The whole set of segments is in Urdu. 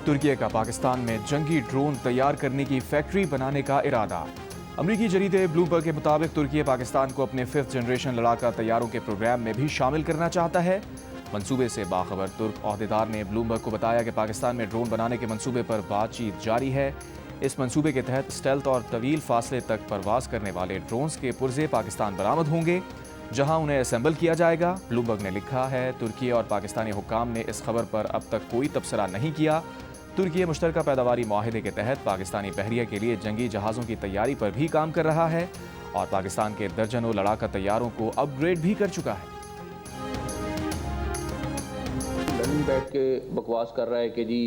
ترکی کا پاکستان میں جنگی ڈرون تیار کرنے کی فیکٹری بنانے کا ارادہ۔ امریکی جریدے بلومبرگ کے مطابق ترکی پاکستان کو اپنے 5th جنریشن لڑاکا طیاروں کے پروگرام میں بھی شامل کرنا چاہتا ہے۔ منصوبے سے باخبر ترک عہدیدار نے بلومبرگ کو بتایا کہ پاکستان میں ڈرون بنانے کے منصوبے پر بات چیت جاری ہے۔ اس منصوبے کے تحت اسٹیلتھ اور طویل فاصلے تک پرواز کرنے والے ڈرونز کے پرزے پاکستان برآمد ہوں گے، جہاں انہیں اسمبل کیا جائے گا۔ بلومبرگ نے لکھا ہے، ترکی اور پاکستانی حکام نے اس خبر پر اب تک کوئی تبصرہ نہیں کیا۔ ترکی مشترکہ پیداواری معاہدے کے تحت پاکستانی بحریہ کے لیے جنگی جہازوں کی تیاری پر بھی کام کر رہا ہے اور پاکستان کے درجنوں لڑاکا طیاروں کو اپ گریڈ بھی کر چکا ہے۔ لندن بیٹھ کے بکواس کر رہا ہے کہ جی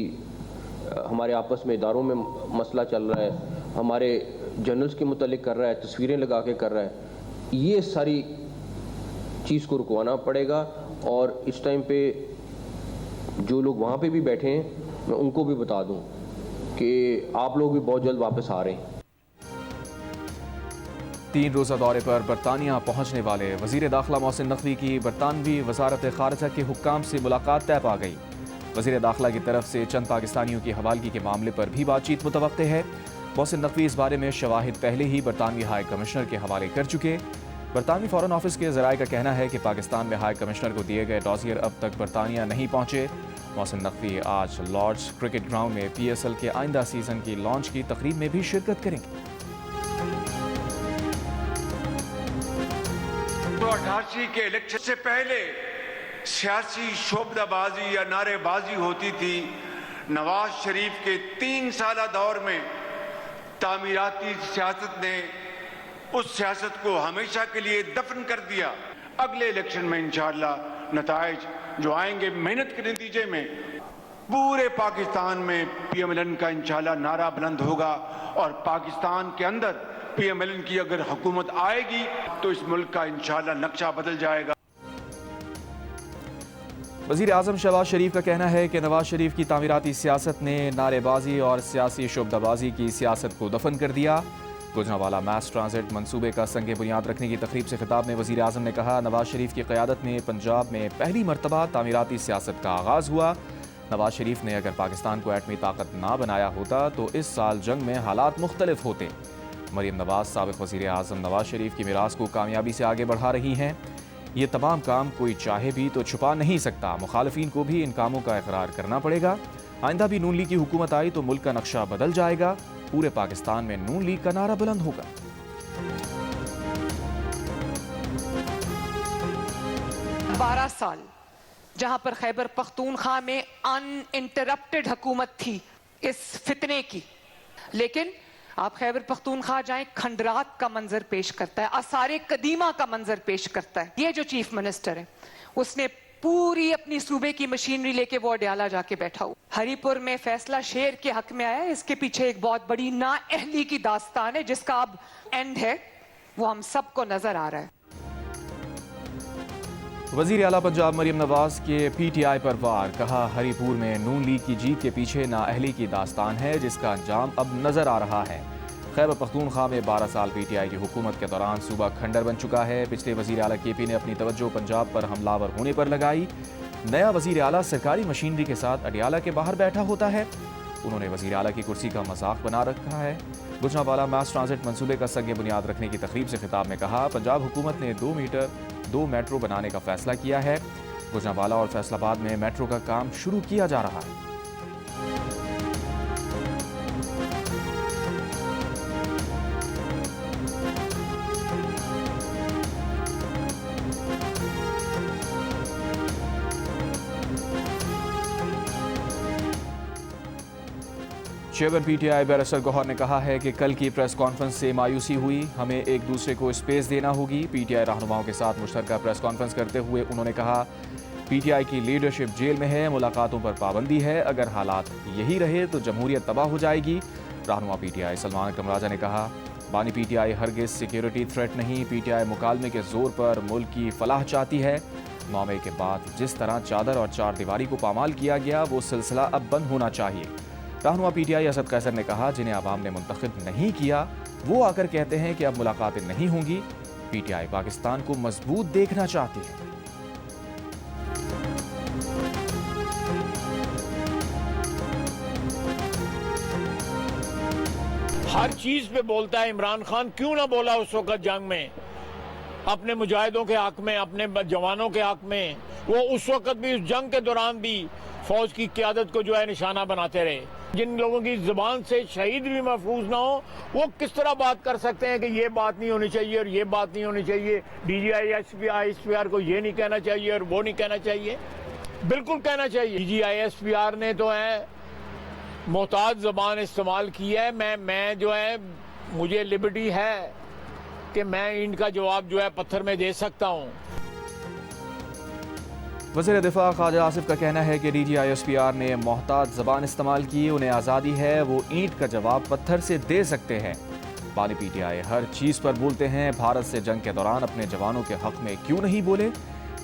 ہمارے آپس میں اداروں میں مسئلہ چل رہا ہے، ہمارے جنرلز کے متعلق کر رہا ہے، تصویریں لگا کے کر رہا ہے۔ یہ ساری چیز کو رکوانا پڑے گا، اور اس ٹائم پہ جو لوگ وہاں پہ بھی بیٹھے ہیں میں ان کو بھی بتا دوں کہ آپ لوگ بھی بہت جلد واپس آ رہے ہیں۔ 3 روزہ دورے پر برطانیہ پہنچنے والے وزیر داخلہ محسن نقوی کی برطانوی وزارت خارجہ کے حکام سے ملاقات طے پا گئی۔ وزیر داخلہ کی طرف سے چند پاکستانیوں کی حوالگی کے معاملے پر بھی بات چیت متوقع ہے۔ محسن نقوی اس بارے میں شواہد پہلے ہی برطانوی ہائی کمشنر کے حوالے کر چکے۔ برطانوی فارن آفس کے ذرائع کا کہنا ہے کہ پاکستان میں ہائی کمشنر کو دیے گئے ڈوزیر اب تک برطانیہ نہیں پہنچے۔ محسن نقوی آج لارڈز کرکٹ گراؤنڈ میں PSL کے آئندہ سیزن کی لانچ کی تقریب میں بھی شرکت کریں گے۔ 1988 کے الیکشن سے پہلے سیاسی شعبدہ بازی یا نعرے بازی ہوتی تھی۔ نواز شریف کے 3 سالہ دور میں تعمیراتی سیاست نے اس سیاست کو ہمیشہ کے لیے دفن کر دیا۔ اگلے الیکشن میں انشاءاللہ نتائج جو آئیں گے محنت کے نتیجے میں، پورے پاکستان میں PMLN کا انشاءاللہ نعرہ بلند ہوگا، اور پاکستان کے اندر PMLN کی اگر حکومت آئے گی تو اس ملک کا انشاءاللہ نقشہ بدل جائے گا۔ وزیر اعظم شہباز شریف کا کہنا ہے کہ نواز شریف کی تعمیراتی سیاست نے نعرے بازی اور سیاسی شعبدہ بازی کی سیاست کو دفن کر دیا۔ گوجرانوالہ میس ٹرانزٹ منصوبے کا سنگ بنیاد رکھنے کی تقریب سے خطاب میں وزیر اعظم نے کہا، نواز شریف کی قیادت میں پنجاب میں پہلی مرتبہ تعمیراتی سیاست کا آغاز ہوا۔ نواز شریف نے اگر پاکستان کو ایٹمی طاقت نہ بنایا ہوتا تو اس سال جنگ میں حالات مختلف ہوتے۔ مریم نواز سابق وزیر اعظم نواز شریف کی میراث کو کامیابی سے آگے بڑھا رہی ہیں۔ یہ تمام کام کوئی چاہے بھی تو چھپا نہیں سکتا، مخالفین کو بھی ان کاموں کا اقرار کرنا پڑے گا۔ آئندہ بھی نون لیگ کی حکومت آئی تو ملک کا نقشہ بدل جائے گا، پورے پاکستان میں نون لیگ کا نعرہ بلند ہوگا۔ 12 سال جہاں پر خیبر پختونخوا میں ان انٹرپٹڈ حکومت تھی اس فتنے کی، لیکن آپ خیبر پختونخوا جائیں، کھنڈرات کا منظر پیش کرتا ہے، آثار قدیمہ کا منظر پیش کرتا ہے۔ یہ جو چیف منسٹر ہے اس نے پوری اپنی صوبے کی مشینری لے کے وہ اڈیالہ جا کے بیٹھا ہوا۔ ہری پور میں فیصلہ شیر کے حق میں آیا ہے، اس کے پیچھے ایک بہت بڑی نااہلی کی داستان ہے جس کا اب اینڈ ہے، وہ ہم سب کو نظر آ رہا ہے۔ وزیر اعلیٰ پنجاب مریم نواز کے PTI پر وار، کہا ہری پور میں نون لیگ کی جیت کے پیچھے نااہلی کی داستان ہے جس کا انجام اب نظر آ رہا ہے۔ خیبر پختونخوا میں 12 سال PTI کی حکومت کے دوران صوبہ کھنڈر بن چکا ہے۔ پچھلے وزیر اعلیٰ KP نے اپنی توجہ پنجاب پر حملہ آور ہونے پر لگائی۔ نیا وزیر اعلیٰ سرکاری مشینری کے ساتھ اڈیالہ کے باہر بیٹھا ہوتا ہے۔ انہوں نے وزیر اعلیٰ کی کرسی کا مذاق بنا رکھا ہے۔ گوجرانوالہ میس ٹرانزٹ منصوبے کا سنگ بنیاد رکھنے کی تقریب سے خطاب میں کہا، پنجاب حکومت نے 2 میٹرو بنانے کا فیصلہ کیا ہے۔ گوجرانوالہ اور فیصل آباد میں میٹرو کا کام شروع کیا جا رہا ہے۔ چیئرمین PTI بیرسٹر گوہر نے کہا ہے کہ کل کی پریس کانفرنس سے مایوسی ہوئی، ہمیں ایک دوسرے کو اسپیس دینا ہوگی۔ PTI رہنماؤں کے ساتھ مشترکہ پریس کانفرنس کرتے ہوئے انہوں نے کہا، PTI کی لیڈرشپ جیل میں ہے، ملاقاتوں پر پابندی ہے، اگر حالات یہی رہے تو جمہوریت تباہ ہو جائے گی۔ رہنما PTI سلمان اکرم راجہ نے کہا، بانی PTI ہرگز سیکیورٹی تھریٹ نہیں، PTI مکالمے کے زور پر ملک کی فلاح چاہتی ہے۔ 9 مئی کے بعد جس طرح چادر اور چار دیواری کو پامال کیا گیا وہ سلسلہ اب بند ہونا چاہیے۔ رہنما PTI اسد قیصر نے کہا، جنہیں عوام نے منتخب نہیں کیا وہ آ کر کہتے ہیں کہ اب ملاقاتیں نہیں ہوں گی۔ PTI پاکستان کو مضبوط دیکھنا چاہتی ہے۔ ہر چیز پہ بولتا ہے. عمران خان کیوں نہ بولا اس وقت جنگ میں اپنے مجاہدوں کے حق میں, اپنے جوانوں کے حق میں. وہ اس وقت بھی, اس جنگ کے دوران بھی فوج کی قیادت کو جو ہے نشانہ بناتے رہے. جن لوگوں کی زبان سے شہید بھی محفوظ نہ ہو, وہ کس طرح بات کر سکتے ہیں کہ یہ بات نہیں ہونی چاہیے اور یہ بات نہیں ہونی چاہیے, D G I S P R کو یہ نہیں کہنا چاہیے اور وہ نہیں کہنا چاہیے. بالکل کہنا چاہیے. D G I S P R نے تو ہے محتاط زبان استعمال کی ہے. میں جو ہے, مجھے لبرٹی ہے کہ میں ان کا جواب جو ہے پتھر میں دے سکتا ہوں. وزیر دفاع خواجہ آصف کا کہنا ہے کہ D G I S P R نے محتاط زبان استعمال کی, انہیں آزادی ہے, وہ اینٹ کا جواب پتھر سے دے سکتے ہیں. بانی پی ٹی آئی ہر چیز پر بولتے ہیں, بھارت سے جنگ کے دوران اپنے جوانوں کے حق میں کیوں نہیں بولے؟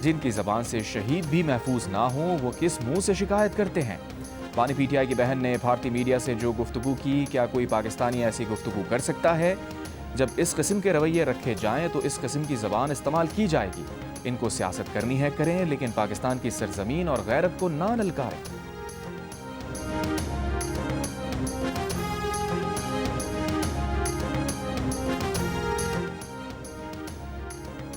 جن کی زبان سے شہید بھی محفوظ نہ ہوں وہ کس منہ سے شکایت کرتے ہیں؟ بانی پی ٹی آئی کی بہن نے بھارتی میڈیا سے جو گفتگو کی, کیا کوئی پاکستانی ایسی گفتگو کر سکتا ہے؟ جب اس قسم کے رویے رکھے جائیں تو اس قسم کی زبان استعمال کی جائے گی. ان کو سیاست کرنی ہے کریں, لیکن پاکستان کی سرزمین اور غیرت کو نہ للکاریں.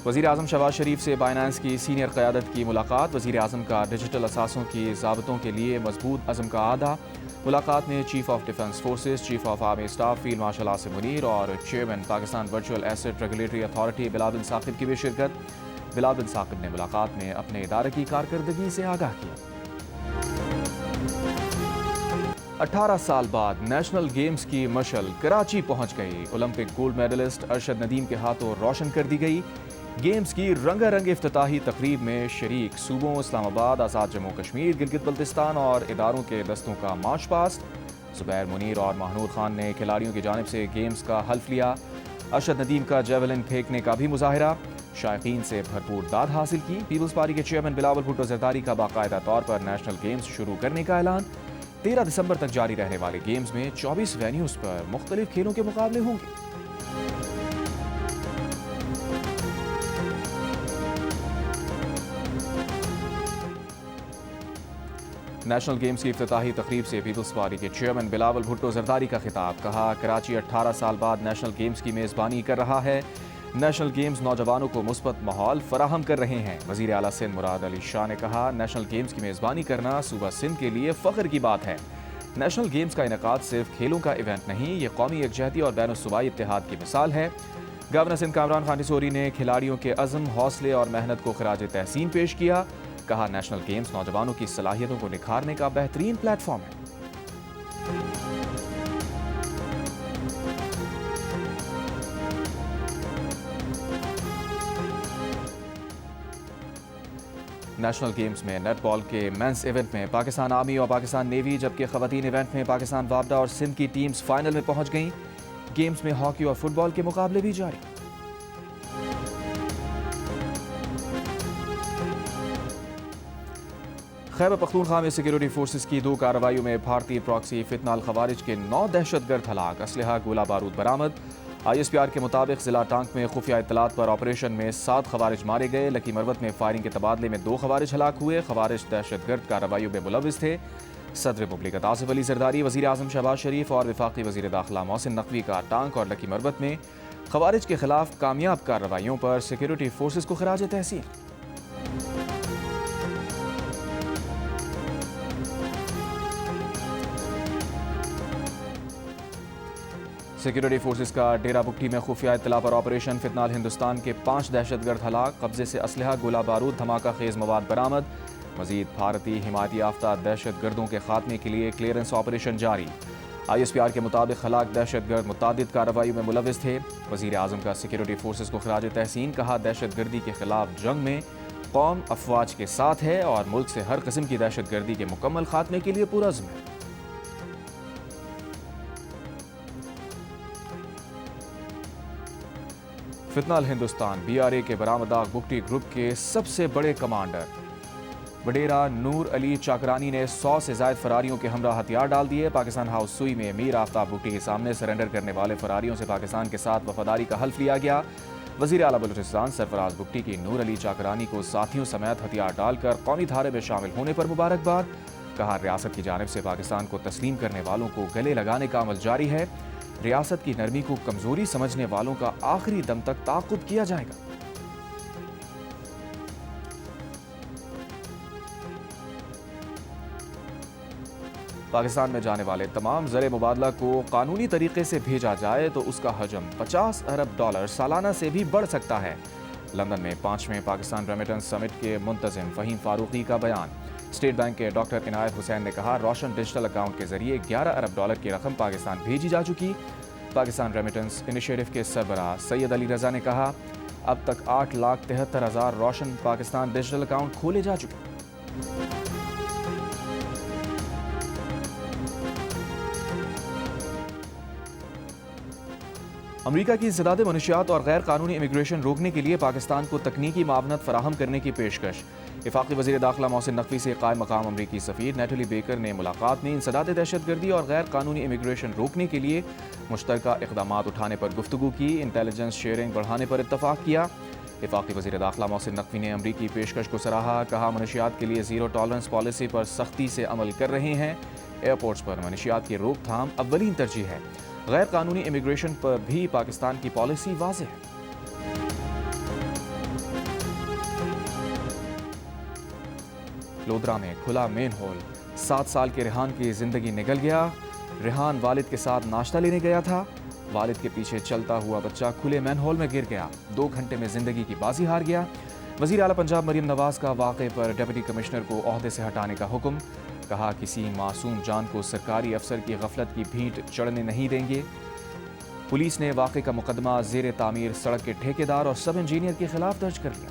وزیر اعظم شہباز شریف سے بائنانس کی سینئر قیادت کی ملاقات. وزیر اعظم کا ڈیجیٹل اثاثوں کی ضابطوں کے لیے مضبوط عزم کا اعادہ. ملاقات میں chief of defence forces, chief of army staff field marshal Asim Munir اور chairman Pakistan virtual asset regulatory authority Bilal bin Saqib کی بھی شرکت. بلال بن ثاقب نے ملاقات میں اپنے ادارے کی کارکردگی سے آگاہ کیا. 18 سال بعد نیشنل گیمز کی مشعل کراچی پہنچ گئی. Olympic gold medalist Arshad Nadeem کے ہاتھوں روشن کر دی گئی. گیمز کی رنگا رنگ افتتاحی تقریب میں شریک صوبوں اسلام آباد, آزاد جموں کشمیر, گلگت بلتستان اور اداروں کے دستوں کا مارچ پاسٹ. زبیر منیر اور ماہنور خان نے کھلاڑیوں کی جانب سے گیمز کا حلف لیا. ارشد ندیم کا جیولن پھینکنے کا بھی مظاہرہ, شائقین سے بھرپور داد حاصل کی. پیپلز پارٹی کے چیئرمین بلاول بھٹو زرداری کا باقاعدہ طور پر نیشنل گیمز شروع کرنے کا اعلان. 13 دسمبر تک جاری رہنے والے گیمز میں 24 وینیوز پر مختلف کھیلوں کے مقابلے ہوں گے. نیشنل گیمز کی افتتاحی تقریب سے پیپلز پارٹی کے چیئرمین بلاول بھٹو زرداری کا خطاب. کہا, کراچی 18 سال بعد نیشنل گیمز کی میزبانی کر رہا ہے. نیشنل گیمز نوجوانوں کو مثبت ماحول فراہم کر رہے ہیں. وزیر اعلیٰ سندھ مراد علی شاہ نے کہا, نیشنل گیمز کی میزبانی کرنا صوبہ سندھ کے لیے فخر کی بات ہے. نیشنل گیمز کا انعقاد صرف کھیلوں کا ایونٹ نہیں, یہ قومی یکجہتی اور بین الصوبائی اتحاد کی مثال ہے. گورنر سندھ کامران خان ٹھسوری نے کھلاڑیوں کے عزم, حوصلے اور محنت کو خراج تحسین پیش کیا. کہا, نیشنل گیمز نوجوانوں کی صلاحیتوں کو نکھارنے کا بہترین پلیٹ فارم ہے. نیشنل گیمز میں نیٹ بال کے مینس ایونٹ میں پاکستان آرمی اور پاکستان نیوی, جبکہ خواتین ایونٹ میں پاکستان وابڈا اور سندھ کی ٹیمز فائنل میں پہنچ گئیں. گیمز میں ہاکی اور فٹ بال کے مقابلے بھی جاری. خیبر پختونخوا میں سیکیورٹی فورسز کی 2 کارروائیوں میں بھارتی پراکسی فتنہ الخوارج کے 9 دہشت گرد ہلاک, اسلحہ گولہ بارود برآمد. آئی ایس پی آر کے مطابق ضلع ٹانک میں خفیہ اطلاعات پر آپریشن میں 7 خوارج مارے گئے. لکی مروت میں فائرنگ کے تبادلے میں 2 خوارج ہلاک ہوئے. خوارج دہشت گرد کارروائیوں میں ملوث تھے. صدر مملکت آصف علی زرداری, وزیر اعظم شہباز شریف اور وفاقی وزیر داخلہ محسن نقوی کا ٹانک اور لکی مروت میں خوارج کے خلاف کامیاب کارروائیوں پر سیکیورٹی فورسز کو خراج تحسین. سیکیورٹی فورسز کا ڈیرہ بگٹی میں خفیہ اطلاع پر آپریشن, فتنہ ہندوستان کے 5 دہشت گرد ہلاک, قبضے سے اسلحہ گولہ بارود دھماکہ خیز مواد برآمد. مزید بھارتی حمایتی یافتہ دہشت گردوں کے خاتمے کے لیے کلیئرنس آپریشن جاری. آئی ایس پی آر کے مطابق ہلاک دہشت گرد متعدد کارروائیوں میں ملوث تھے. وزیر اعظم کا سیکیورٹی فورسز کو خراج تحسین. کہا, دہشت گردی کے خلاف جنگ میں قوم افواج کے ساتھ ہے اور ملک سے ہر قسم کی دہشت گردی کے مکمل خاتمے کے لیے پرعزم ہے. فتنہ ہندوستان بی آر اے کے برآمدہ بگٹی گروپ کے سب سے بڑے کمانڈر وڈیرا نور علی چاکرانی نے 100 سے زائد فراریوں کے ہمراہ ہتھیار ڈال دیے. پاکستان ہاؤس سوئی میں میر آفتاب بگٹی کے سامنے سرنڈر کرنے والے فراریوں سے پاکستان کے ساتھ وفاداری کا حلف لیا گیا. وزیر اعلیٰ بلوچستان سرفراز بگٹی کی نور علی چاکرانی کو ساتھیوں سمیت ہتھیار ڈال کر قومی دھارے میں شامل ہونے پر مبارکباد. کہا, ریاست کی جانب سے پاکستان کو تسلیم کرنے والوں کو گلے لگانے کا عمل جاری ہے. ریاست کی نرمی کو کمزوری سمجھنے والوں کا آخری دم تک تعاقب کیا جائے گا۔ پاکستان میں جانے والے تمام زر مبادلہ کو قانونی طریقے سے بھیجا جائے تو اس کا حجم $50 ارب سالانہ سے بھی بڑھ سکتا ہے۔ لندن میں 5ویں پاکستان ریمیٹنس سمٹ کے منتظم فہیم فاروقی کا بیان۔ اسٹیٹ بینک کے ڈاکٹر عنایت حسین نے کہا، روشن ڈیجیٹل اکاؤنٹ کے ذریعے $11 ارب کی رقم پاکستان بھیجی جا چکی۔ پاکستان ریمیٹنس انیشیٹو کے سربراہ سید علی رضا نے کہا، اب تک 8,73,000 روشن پاکستان ڈیجیٹل اکاؤنٹ کھولے جا چکے۔ امریکہ کی انسداد منشیات اور غیر قانونی امیگریشن روکنے کے لیے پاکستان کو تکنیکی معاونت فراہم کرنے کی پیشکش۔ وفاقی وزیر داخلہ محسن نقوی سے قائم مقام امریکی سفیر نیٹلی بیکر نے ملاقات میں انسداد دہشت گردی اور غیر قانونی امیگریشن روکنے کے لیے مشترکہ اقدامات اٹھانے پر گفتگو کی، انٹیلیجنس شیئرنگ بڑھانے پر اتفاق کیا۔ وفاقی وزیر داخلہ محسن نقوی نے امریکی پیشکش کو سراہا، کہا منشیات کے لیے زیرو ٹالرنس پالیسی پر سختی سے عمل کر رہے ہیں۔ ایئرپورٹس پر منشیات کی روک تھام اولین ترجیح ہے۔ غیر قانونی امیگریشن پر بھی پاکستان کی پالیسی واضح ہے۔ لودرا میں کھلا مین ہول، 7 سال کے ریحان کی زندگی نگل گیا۔ ریحان والد کے ساتھ ناشتہ لینے گیا تھا، والد کے پیچھے چلتا ہوا بچہ کھلے مین ہول میں گر گیا، 2 گھنٹے میں زندگی کی بازی ہار گیا۔ وزیر اعلیٰ پنجاب مریم نواز کا واقعے پر ڈپٹی کمشنر کو عہدے سے ہٹانے کا حکم، کہا کسی معصوم جان کو سرکاری افسر کی غفلت کی بھیٹ چڑھنے نہیں دیں گے۔ پولیس نے واقعے کا مقدمہ زیر تعمیر سڑک کے ٹھیکیدار اور سب انجینئر کے خلاف درج کر لیا۔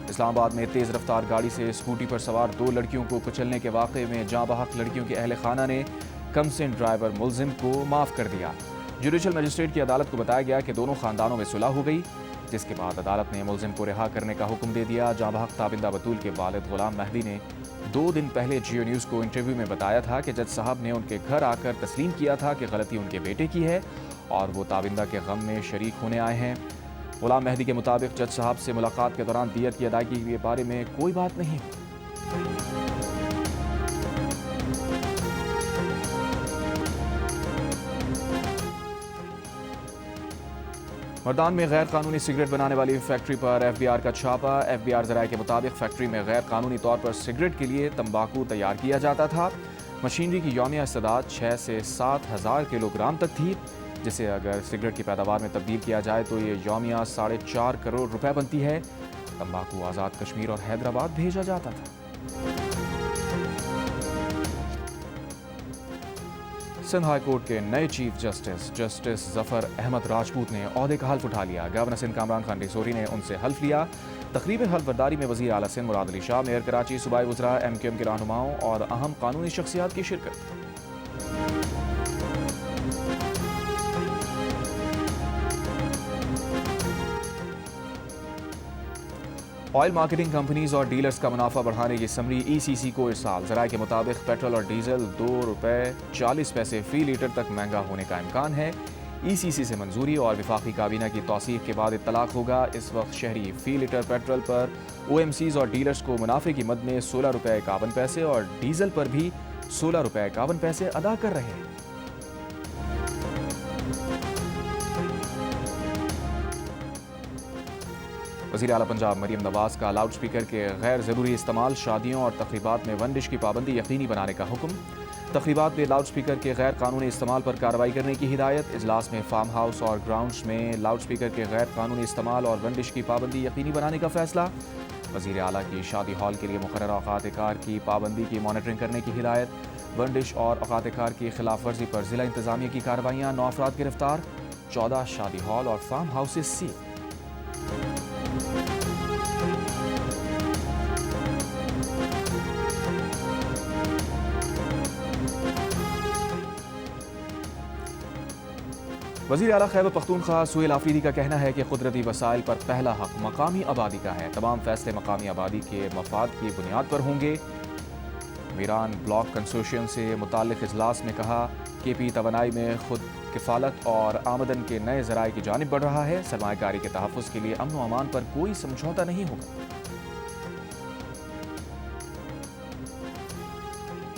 اسلام آباد میں تیز رفتار گاڑی سے اسکوٹی پر سوار 2 لڑکیوں کو کچلنے کے واقعے میں جاں بحق لڑکیوں کے اہل خانہ نے کمسن ڈرائیور ملزم کو معاف کر دیا۔ جوڈیشل مجسٹریٹ کی عدالت کو بتایا گیا کہ دونوں خاندانوں میں صلح ہو گئی، جس کے بعد عدالت نے ملزم کو رہا کرنے کا حکم دے دیا۔ جاں بحق تابندہ بطول کے والد غلام مہدی نے 2 دن پہلے جیو نیوز کو انٹرویو میں بتایا تھا کہ جج صاحب نے ان کے گھر آ کر تسلیم کیا تھا کہ غلطی ان کے بیٹے کی ہے اور وہ تابندہ کے غم میں شریک ہونے آئے ہیں۔ غلام مہدی کے مطابق جج صاحب سے ملاقات کے دوران دیت کی ادائیگی کے بارے میں کوئی بات نہیں ہوئی۔ مردان میں غیر قانونی سگریٹ بنانے والی فیکٹری پر ایف بی آر کا چھاپا۔ ایف بی آر ذرائع کے مطابق فیکٹری میں غیر قانونی طور پر سگریٹ کے لیے تمباکو تیار کیا جاتا تھا۔ مشینری کی یومیہ استعداد 6 سے 7 ہزار کلو گرام تک تھی، جسے اگر سگریٹ کی پیداوار میں تبدیل کیا جائے تو یہ یومیہ 4.5 کروڑ روپے بنتی ہے۔ تمباکو آزاد کشمیر اور حیدرآباد بھیجا جاتا تھا۔ سندھ ہائی کورٹ کے نئے چیف جسٹس ظفر احمد راجپوت نے عہدے کا حلف اٹھا لیا۔ گورنر سندھ کامران خان ڈیسوری نے ان سے حلف لیا۔ تقریب حلف برداری میں وزیر اعلیٰ سندھ مراد علی شاہ، میئر کراچی، صوبائی وزراء، ایم کیو ایم کے رہنماؤں اور اہم قانونی شخصیات کی شرکت۔ آئل مارکیٹنگ کمپنیز اور ڈیلرز کا منافع بڑھانے کی سمری ای سی سی کو ارسال۔ ذرائع کے مطابق پیٹرول اور ڈیزل $2.40 فی لیٹر تک مہنگا ہونے کا امکان ہے۔ ای سی سی سے منظوری اور وفاقی کابینہ کی توثیق کے بعد اطلاق ہوگا۔ اس وقت شہری فی لیٹر پیٹرول پر او ایم سیز اور ڈیلرز کو منافع کی مد میں $16.51 اور ڈیزل پر بھی $16.51 ادا کر رہے ہیں۔ وزیر اعلیٰ پنجاب مریم نواز کا لاؤڈ سپیکر کے غیر ضروری استعمال، شادیوں اور تقریبات میں 1 ڈش کی پابندی یقینی بنانے کا حکم۔ تقریبات میں لاؤڈ سپیکر کے غیر قانونی استعمال پر کارروائی کرنے کی ہدایت۔ اجلاس میں فارم ہاؤس اور گراؤنڈز میں لاؤڈ سپیکر کے غیر قانونی استعمال اور 1 ڈش کی پابندی یقینی بنانے کا فیصلہ۔ وزیر اعلیٰ کی شادی ہال کے لیے مقررہ اوقات کار کی پابندی کی مانیٹرنگ کرنے کی ہدایت۔ 1 ڈش اور اوقات کار کی خلاف ورزی پر ضلع انتظامیہ کی کارروائیاں، 9 افراد گرفتار، 14 شادی ہال اور فارم ہاؤسز سیل۔ وزیر اعلیٰ خیبر پختونخوا سہیل آفریدی کا کہنا ہے کہ قدرتی وسائل پر پہلا حق مقامی آبادی کا ہے۔ تمام فیصلے مقامی آبادی کے مفاد کی بنیاد پر ہوں گے۔ میران بلاک کنسورشیم سے متعلق اجلاس میں کہا کہ پی توانائی میں خود کفالت اور آمدن کے نئے ذرائع کی جانب بڑھ رہا ہے۔ سرمایہ کاری کے تحفظ کے لیے امن و امان پر کوئی سمجھوتہ نہیں ہوگا۔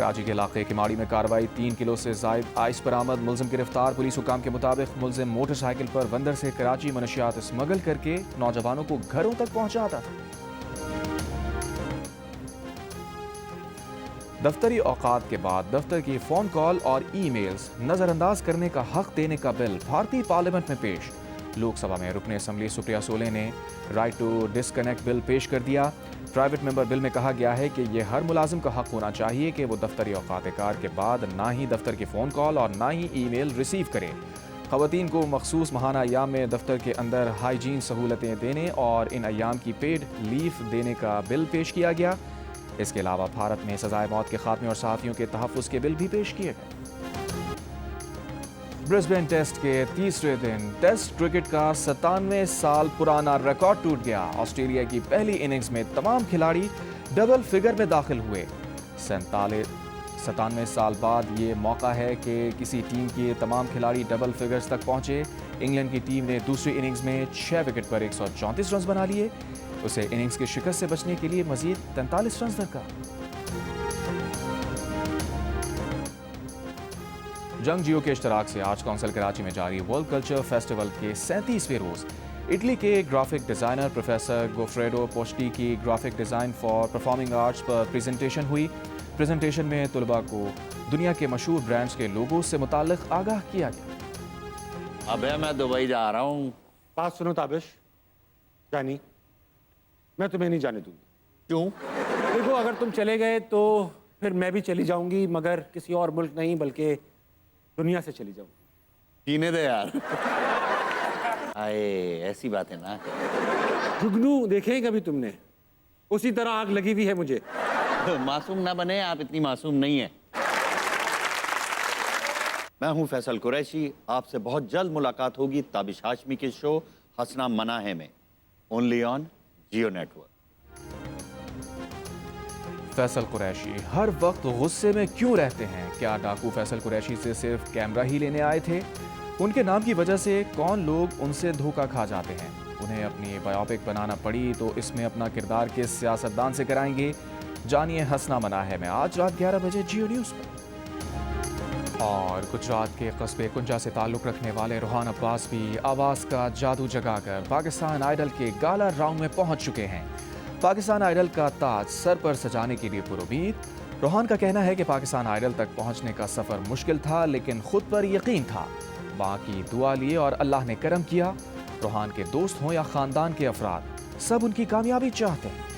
کراچی کے علاقے کماڑی میں کارروائی، 3 کلو سے زائد آئس برآمد، ملزم گرفتار۔ پولیس حکام کے مطابق ملزم موٹر سائیکل پر بندر سے کراچی منشیات اسمگل کر کے نوجوانوں کو گھروں تک پہنچاتا تھا۔ دفتری اوقات کے بعد دفتر کی فون کال اور ای میلز نظر انداز کرنے کا حق دینے کا بل بھارتی پارلیمنٹ میں پیش۔ لوک سبھا میں رکن اسمبلی سپریا سولے نے رائٹ ٹو ڈسکنیکٹ بل پیش کر دیا۔ پرائیویٹ ممبر بل میں کہا گیا ہے کہ یہ ہر ملازم کا حق ہونا چاہیے کہ وہ دفتری اوقات کار کے بعد نہ ہی دفتر کی فون کال اور نہ ہی ای میل ریسیو کرے۔ خواتین کو مخصوص ماہانہ ایام میں دفتر کے اندر ہائیجین سہولتیں دینے اور ان ایام کی پیڈ لیو دینے کا بل پیش کیا گیا۔ اس کے علاوہ بھارت میں سزائے موت کے خاتمے اور صحافیوں کے تحفظ کے بل بھی پیش کیے گئے۔ برسبین ٹیسٹ کے تیسرے دن ٹیسٹ کرکٹ کا 97 سال پرانا ریکارڈ ٹوٹ گیا۔ آسٹریلیا کی پہلی اننگز میں تمام کھلاڑی ڈبل فگر میں داخل ہوئے۔ 97 سال بعد یہ موقع ہے کہ کسی ٹیم کے تمام کھلاڑی ڈبل فگرز تک پہنچے۔ انگلینڈ کی ٹیم نے دوسری اننگز میں 6 وکٹ پر 134 رنز بنا لیے۔ اسے اننگز کی شکست سے بچنے کے لیے مزید 43 رنز درکار۔ جنگ جیو کے اشتراک سے آج کونسل کراچی میں جاری ورلڈ کلچر فیسٹیول کے 37ویں روز اٹلی کے گرافک ڈیزائنر پروفیسر گوفریڈو پوچٹی کی graphic design for performing arts per presentation ہوئی۔ پریزنٹیشن میں طلباء کو دنیا کے مشہور برانڈز کے لوگوں سے متعلق آگاہ کیا گیا۔ ابے میں دبئی جا رہا ہوں۔ بات سنو تابش جانی، میں تمہیں نہیں جانے دوں گی۔ کیوں؟ دیکھو اگر تم چلے گئے تو پھر میں بھی چلی جاؤں گی، مگر کسی اور ملک نہیں بلکہ دنیا سے چلی جاؤں گی۔ پینے دے یار۔ آئے ایسی بات ہے نا۔ جگنو دیکھیں کبھی تم نے؟ اسی طرح آگ لگی ہوئی ہے مجھے۔ معصوم نہ بنے، آپ اتنی معصوم نہیں ہیں۔ میں ہوں فیصل قریشی، آپ سے بہت جلد ملاقات ہوگی تابش ہاشمی کے شو ہنسنا منع ہے میں، only on Geo network. Faisal Qureshi ہر وقت غصے میں کیوں رہتے ہیں؟ کیا ڈاکو فیصل قریشی سے صرف کیمرہ ہی لینے آئے تھے؟ ان کے نام کی وجہ سے کون لوگ ان سے دھوکہ کھا جاتے ہیں؟ انہیں اپنی بایوپک بنانا پڑی تو اس میں اپنا کردار کس سیاستدان سے کرائیں گے؟ جانیے ہنسنا منع ہے میں آج رات 11 بجے جیو نیوز پر۔ اور گجرات کے قصبے کنجا سے تعلق رکھنے والے روحان عباس بھی آواز کا جادو جگا کر پاکستان آئیڈل کے گالا راؤنڈ میں پہنچ چکے ہیں۔ پاکستان آئیڈل کا تاج سر پر سجانے کے لیے پرامید۔ روحان کا کہنا ہے کہ پاکستان آئیڈل تک پہنچنے کا سفر مشکل تھا لیکن خود پر یقین تھا، ماں کی دعا لیے اور اللہ نے کرم کیا۔ روحان کے دوست ہوں یا خاندان کے افراد، سب ان کی کامیابی چاہتے ہیں۔